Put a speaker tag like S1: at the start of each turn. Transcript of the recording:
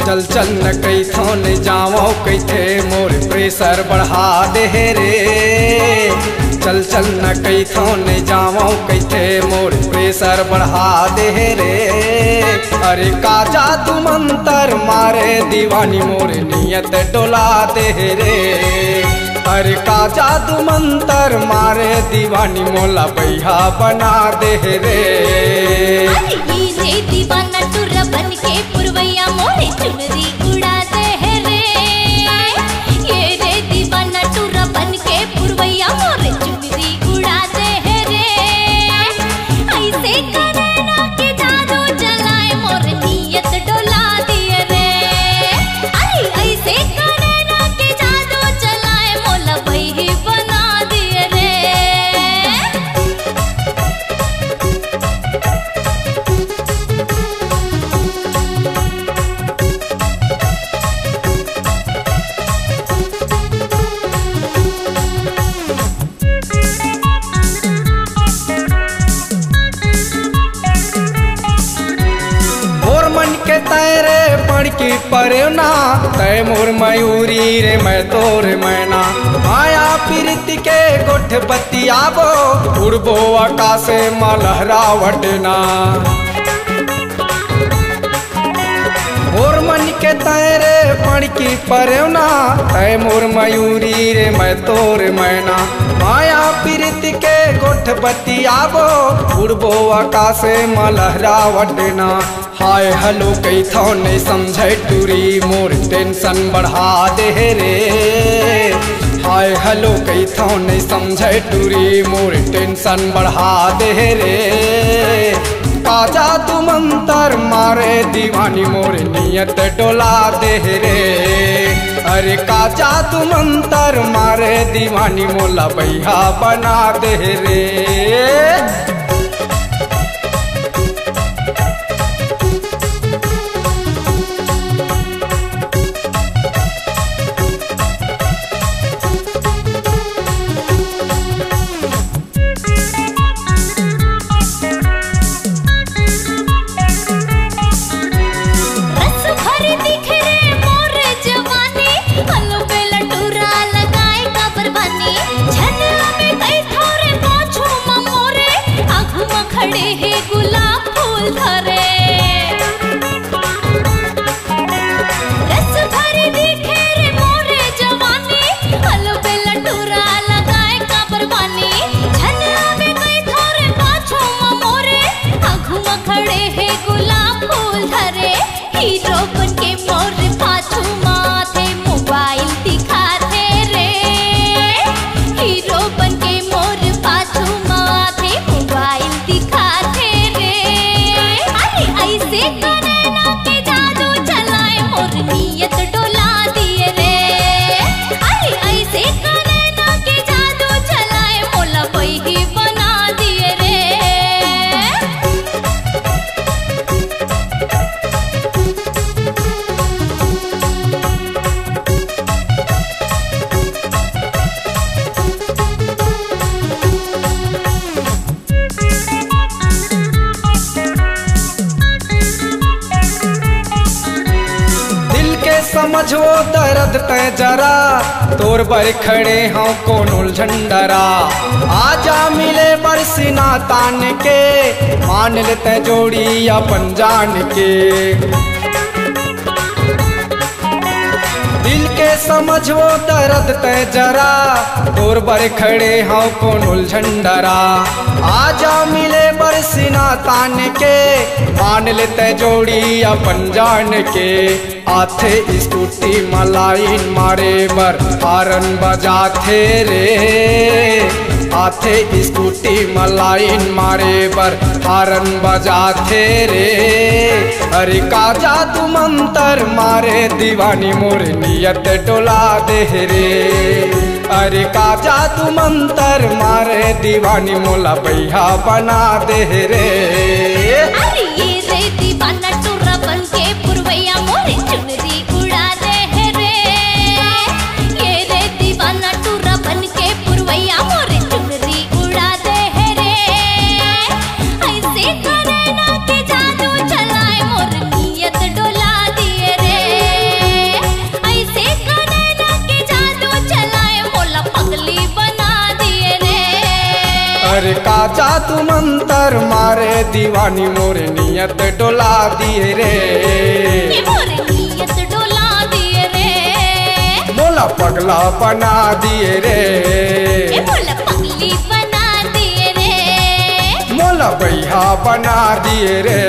S1: चल चल न कई थोन जावो कई थे मोर प्रेशर बढ़ा दे रे। चल चल न कई थोन जावो कई थे मोर प्रेशर बढ़ा दे रे। अरे का जादू मंतर मारे दीवानी मोर नियत डोला दे रे। अरे का जादू मंतर मारे दीवानी मोला बैहा बना दे रे।
S2: अरे ये दीवाना टुरा बन के पुरवैया मोरे चुनरी उड़ा दे रे। ये रे दीवाना टुरा बन के पुरवैया मोरे चुनरी उड़ा दे रे। ऐसे करे ना के जादू चलाए मोर नियत डोला दिए रे। अरे ऐसे करे ना के जादू चलाए मोला बही बना दिए रे।
S1: तैरे पढ़ की परना तय मोर मयूरी रे मैं तोर मैना। माया प्रीति के गोठ बतियाबो उड़बो आकाशे मलहरा वटना। मोर मन के तैरे पढ़ की परना तय मोर मयूरी रे मैं तोर मैना। माया प्रीति के गोठ बतियाबो उड़बो आकाशे मलहरा वटना। हाय हलो कई थो नहीं समझे टूरी मोर टेंशन बढ़ा दे रे। हाय हलो कई थो नहीं समझे टूरी मोर टेंशन बढ़ा दे रे। का जादू मंतर मारे दीवानी मोर नियत डोला दे रे। अरे का जादू मंतर मारे दीवानी मोला बैहा बना दे रे।
S2: खड़े हे गुलाब फूल धरे रस भरी दिखे रे मोरे जवानी। हलो बेला टूरा लगाए काबरवानी। झनला में गई थोरे पाछो मोरे आँखों में खड़े हे गुलाब फूल धरे। हीरो बन के मोरे पाछो माथे मोबाइल दिखाते रे। हीरो बन के मोरे पाछो माथे मोबाइल दिखाते रे। अरे ऐसे करे ना के जादू चलाए मोर नियत डोला दिए रे। अरे ऐसे करे ना के जादू चलाए मोला बही बना दिए रे।
S1: समझो दर्द तय जरा तोर बर खड़े हों कौन उलझंडरा। आजा मिले बरसिना तान के मान लेते जोड़ी अपन जान के। दिल के समझो दर्द तय जरा तोर बर खड़े हों कौन उलझंडरा। आजा मिले बरसिना तान के मान लेते जोड़ी अपन जान के। आथे स्कूटी मलाइन मारे बर हारन बजाथे रे। आथे स्कूटी मलाइन मारे बर हारन बजाथे रे। अरे का जादू मंतर मारे दीवानी मोर नियत डोला दे रे। अरे का जादू मंतर मारे दीवानी मोला बैहा बना दे रे।
S2: अरे ये रे दीवाना टुरा बन के पुरवैया मोरे चुनरी उड़ा दे रे। ये रे दीवाना टुरा बन के पुरवैया मोरे चुनरी उड़ा दे रे। ऐसे करे ना के जादू चलाए मोर नियत डोला दिए रे।
S1: अरे का जादू मंतर मारे दीवानी मोर नियत डोला दिए रे,
S2: मोर नियत डोला दिए रे,
S1: मोला पगला बना दिए रे,
S2: मोला पगली बना दिए रे,
S1: मोला बैहा बना दिए रे।